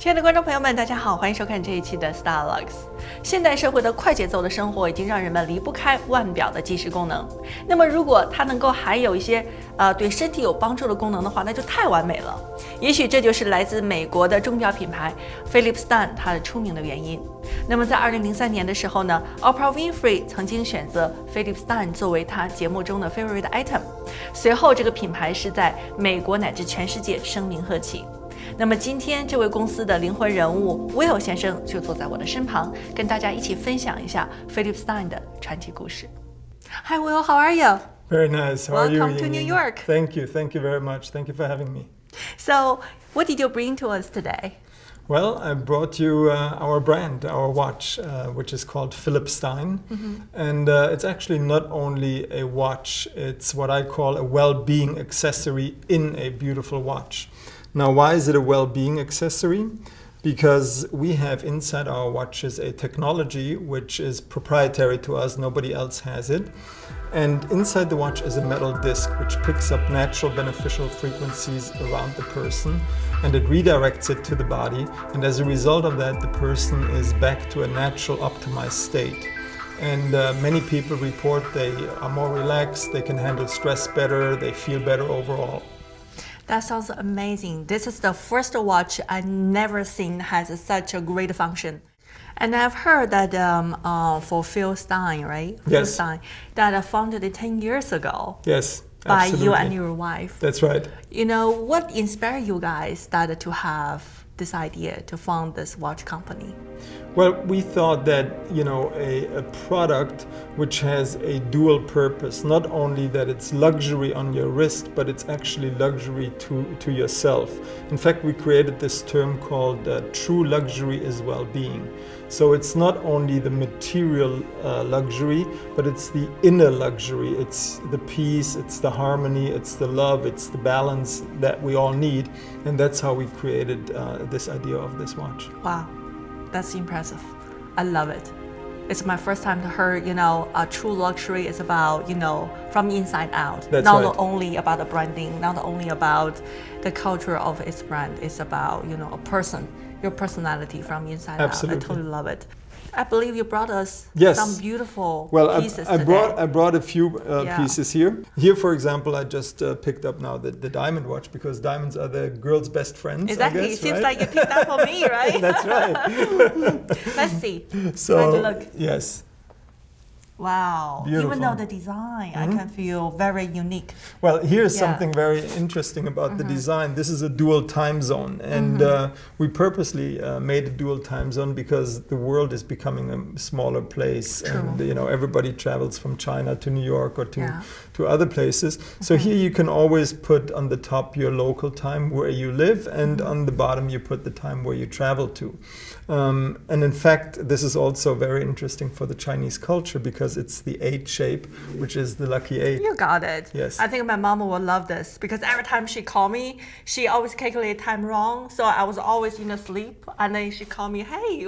亲爱的观众朋友们，大家好，欢迎收看这一期的 Starlux。现代社会的快节奏的生活已经让人们离不开腕表的计时功能。那么，如果它能够还有一些对身体有帮助的功能的话，那就太完美了。也许这就是来自美国的钟表品牌 Philip Stein 它的出名的原因。那么在2003年的时候呢 ，Oprah Winfrey 曾经选择 Philip Stein 作为她节目中的 favorite item。随后，这个品牌是在美国乃至全世界声名鹤起。那么今天这位公司的灵魂人物 Will 先生就坐在我的身旁，跟大家一起分享一下 Philip Stein 的传奇故事。Hi Will, how are you? Very nice. How are you? Welcome to New York. Thank you very much. Thank you for having me. So, what did you bring to us today? Well, I brought you our brand, our watch, which is called Philip Stein. And it's actually not only a watch, it's what I call a well-being accessory in a beautiful watch. Now, why is it a well-being accessory? Because we have inside our watches a technology which is proprietary to us, nobody else has it. And inside the watch is a metal disc which picks up natural beneficial frequencies around the person and it redirects it to the body. And as a result of that, the person is back to a natural optimized state. And many people report they are more relaxed, they can handle stress better, they feel better overall. That sounds amazing. This is the first watch I've never seen has such a great function. And I've heard that for Phil Stein, right? Yes. Phil Stein, that founded it 10 years ago. Yes, by absolutely. you and your wife. That's right. You know, what inspired you guys to have this idea to found this watch company? Well, we thought that, a product which has a dual purpose, not only that it's luxury on your wrist, but it's actually luxury to yourself. In fact, we created this term called true luxury is well-being. So it's not only the material luxury, but it's the inner luxury. It's the peace, it's the harmony, it's the love, it's the balance that we all need. And that's how we created this idea of this watch. Wow. That's impressive. I love it. It's my first time to hear, a true luxury is about, from inside out. That's not right. only about the branding, not only about the culture of its brand. It's about, a person, your personality from inside Absolutely. out. I totally love it. I believe you brought us Yes. some beautiful pieces I today. brought a few pieces here. Here, for example, I just picked up now the diamond watch because diamonds are the girl's best friends. Exactly. I guess, It seems right? like you picked that for me, right? That's right. Let's see. So, How'd you look? yes. Wow. Beautiful. Even though the design, I can feel very unique. Well, here's Yeah. something very interesting about the design. This is a dual time zone, and we purposely made a dual time zone because the world is becoming a smaller place, and everybody travels from China to New York or to other places. So here you can always put on the top your local time where you live, and on the bottom you put the time where you travel to. And in fact, this is also very interesting for the Chinese culture because it's the 8 shape, which is the lucky 8. You got it. Yes. I think my mom will love this because every time she call me, she always calculate time wrong. So I was always in a sleep, and then she call me, "Hey,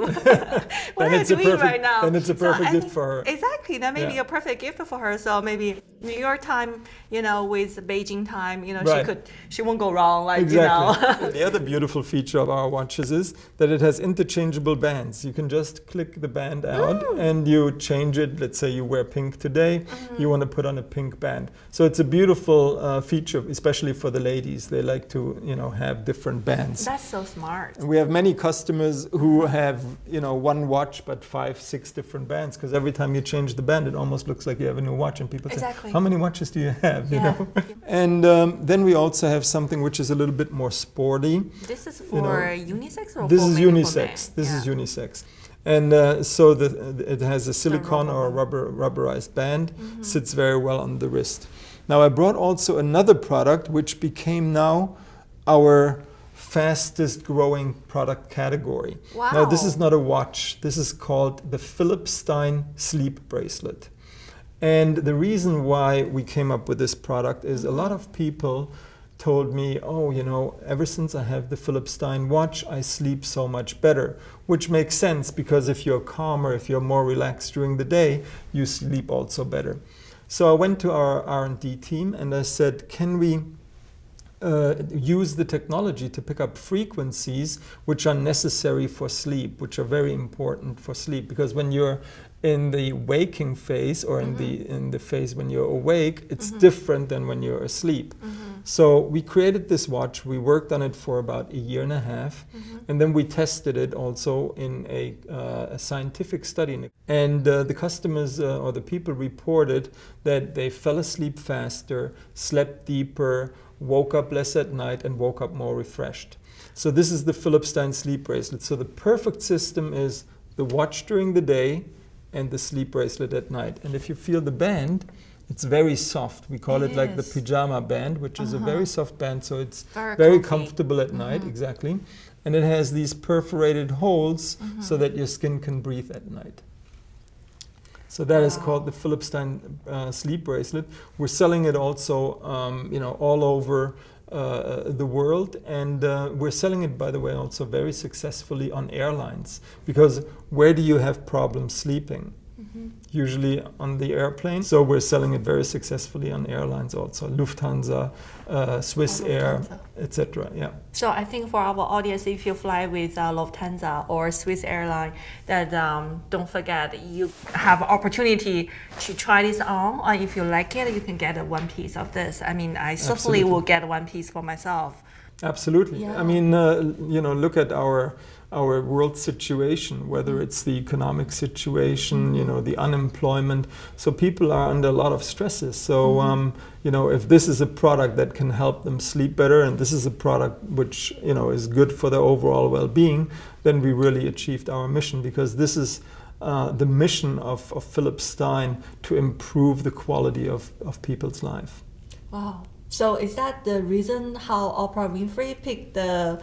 what are you doing right now?" Then it's a perfect I gift think- for her. Exactly. That may be Yeah. a perfect gift for her. So maybe New York time, with Beijing time, Right. she won't go wrong. Like Exactly. The other beautiful feature of our watches is that it has interchangeable bands. You can just click the band out and you change it. Let's say you wear pink today, you want to put on a pink band. So it's a beautiful feature, especially for the ladies. They like to, have different bands. That's so smart. We have many customers who have, one watch but 5, 6 different bands because every time you change the band, it almost looks like you have a new watch. And people Exactly. say, "How many watches do you have?" You Yeah. know? And then we also have something which is a little bit more sporty. This is for unisex or This for is mainly for unisex. men? This Yeah. is unisex. And so it has a silicone or a rubberized band, sits very well on the wrist. Now I brought also another product which became now our fastest growing product category. Wow. Now this is not a watch. This is called the Philip Stein sleep bracelet. And the reason why we came up with this product is a lot of people told me, ever since I have the Philip Stein watch, I sleep so much better, which makes sense because if you're calmer, if you're more relaxed during the day, you sleep also better. So I went to our R&D team and I said, can we use the technology to pick up frequencies which are necessary for sleep, which are very important for sleep. Because when you're in the waking phase or in the phase when you're awake, it's different than when you're asleep. So we created this watch. We worked on it for about a year and a half, and then we tested it also in a scientific study. And the customers or the people reported that they fell asleep faster, slept deeper, woke up less at night, and woke up more refreshed. So this is the Philip Stein sleep bracelet. So the perfect system is the watch during the day and the sleep bracelet at night. And if you feel the band, it's very soft. We call it like the pajama band, which is a very soft band, so it's very comfortable at night, exactly. And it has these perforated holes so that your skin can breathe at night. So that is called the Philip Stein sleep bracelet. We're selling it also, all over the world, and we're selling it, by the way, also very successfully on airlines. Because where do you have problems sleeping? Usually on the airplane. So we're selling it very successfully on airlines also, Lufthansa, Swiss Air, etc. Yeah. So I think for our audience, if you fly with Lufthansa or Swiss airline, that don't forget you have opportunity to try this on, or if you like it, you can get one piece of this. I mean, I certainly will get one piece for myself. Absolutely. Yeah. I mean, look at our world situation, whether it's the economic situation, the unemployment. So people are under a lot of stresses. So, if this is a product that can help them sleep better, and this is a product which, is good for their overall well-being, then we really achieved our mission, because this is the mission of Philip Stein, to improve the quality of people's life. Wow. So is that the reason how Oprah Winfrey picked the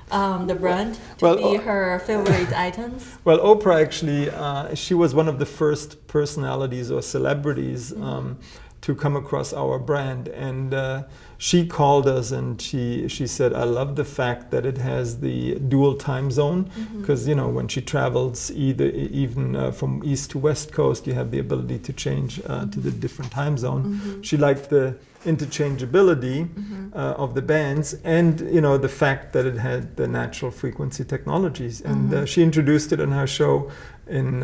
brand to be her favorite items? Well, Oprah actually, she was one of the first personalities or celebrities to come across our brand, and she called us and she said, I love the fact that it has the dual time zone, because when she travels even from east to west coast, you have the ability to change to the different time zone. She liked the interchangeability of the bands, and the fact that it had the natural frequency technologies, and she introduced it on her show in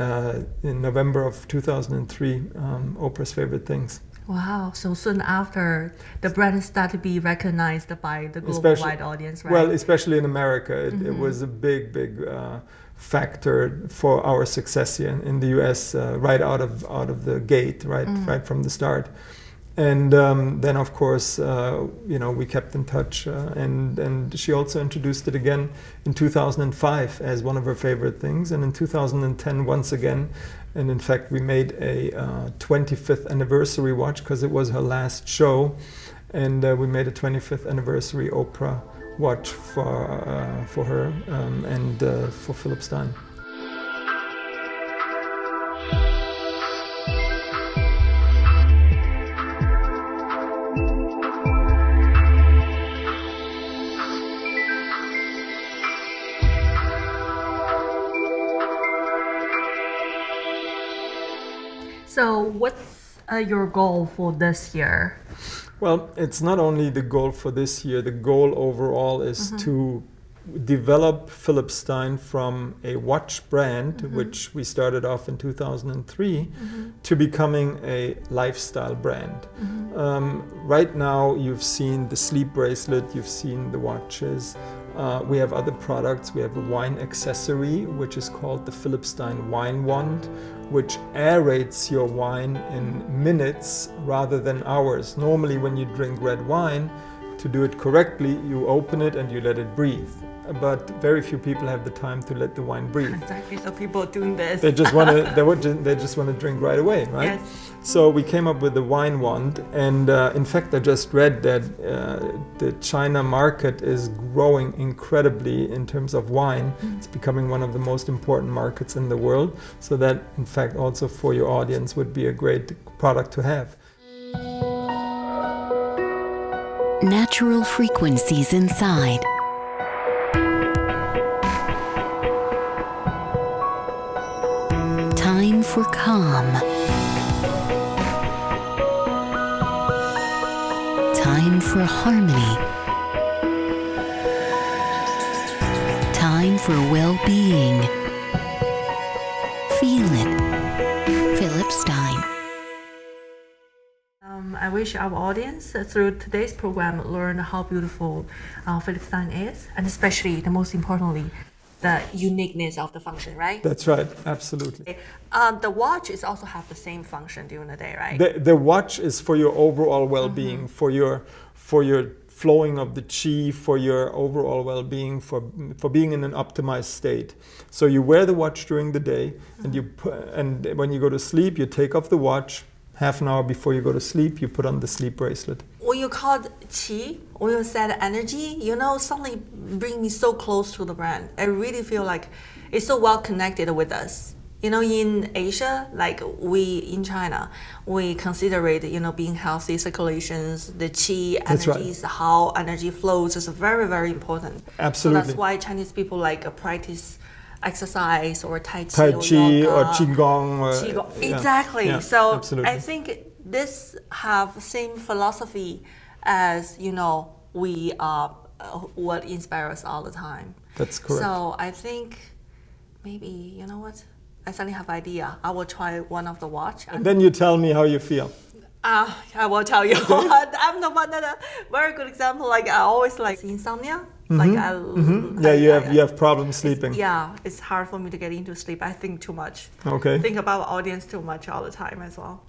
November of 2003, Oprah's Favorite Things. Wow, so soon after, the brand started to be recognized by the global-wide audience, right? Well, especially in America, it was a big factor for our success here in the US, right out of the gate, right from the start. And then, of course, we kept in touch, and she also introduced it again in 2005 as one of her favorite things, and in 2010 once again. And in fact, we made a 25th anniversary watch, because it was her last show, and we made a 25th anniversary Oprah watch for her and for Philip Stein. So what's your goal for this year? Well, it's not only the goal for this year. The goal overall is to develop Philip Stein from a watch brand, which we started off in 2003, to becoming a lifestyle brand. Right now, you've seen the sleep bracelet, you've seen the watches. We have other products. We have a wine accessory, which is called the Philip Stein Wine Wand, which aerates your wine in minutes rather than hours. Normally, when you drink red wine, to do it correctly, you open it and you let it breathe. But very few people have the time to let the wine breathe. Exactly. So people are doing this. They just want to. They just want to drink right away, right? Yes. So we came up with the wine wand, and in fact, I just read that the China market is growing incredibly in terms of wine. It's becoming one of the most important markets in the world. So that, in fact, also for your audience would be a great product to have. Natural frequencies inside. Time for calm. Time for harmony. Time for well-being. Feel it. Philip Stein. I wish our audience through today's program learn how beautiful Philip Stein is, and especially, the most importantly, the uniqueness of the function, right? That's right, absolutely. The watch is also have the same function during the day, right? The watch is for your overall well-being, for your flowing of the chi, for your overall well-being, for being in an optimized state. So you wear the watch during the day, and when you go to sleep, you take off the watch. Half an hour before you go to sleep, you put on the sleep bracelet. When you called qi, when you said energy, suddenly bring me so close to the brand. I really feel like it's so well connected with us. In Asia, like in China, we consider it, being healthy, circulations, the qi, energies, right. How energy flows is very, very important. Absolutely. So that's why Chinese people practice exercise or Tai Chi or Qigong. Exactly. Yeah, so absolutely. I think this have same philosophy as we what inspires us all the time. That's correct. So I think maybe what I suddenly have idea. I will try one of the watch. And then you tell me how you feel. I will tell you. I'm the one that a very good example. I always insomnia. You have problems sleeping. It's hard for me to get into sleep. I think too much. Okay. Think about audience too much all the time as well.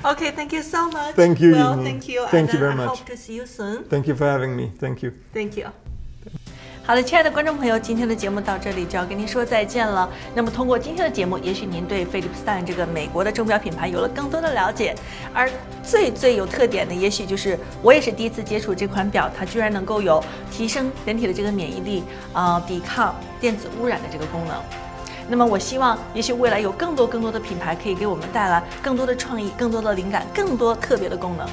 Okay, thank you so much. Thank you. Well, thank you. Thank you very much. I hope to see you soon. Thank you for having me. Thank you. Thank you. 好的，亲爱的观众朋友，今天的节目到这里就要跟您说再见了。那么通过今天的节目，也许您对菲利普斯坦这个美国的钟表品牌有了更多的了解。而最有特点的，也许就是我也是第一次接触这款表，它居然能够有提升人体的这个免疫力，抵抗电子污染的这个功能。那么我希望，也许未来有更多的品牌可以给我们带来更多的创意、更多的灵感、更多特别的功能。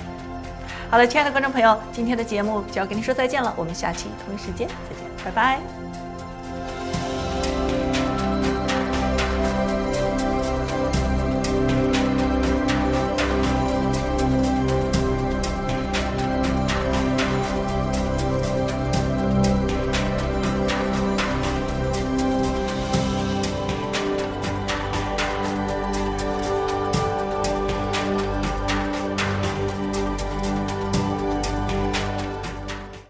好了，亲爱的观众朋友，今天的节目就要跟您说再见了，我们下期同一时间再见，拜拜。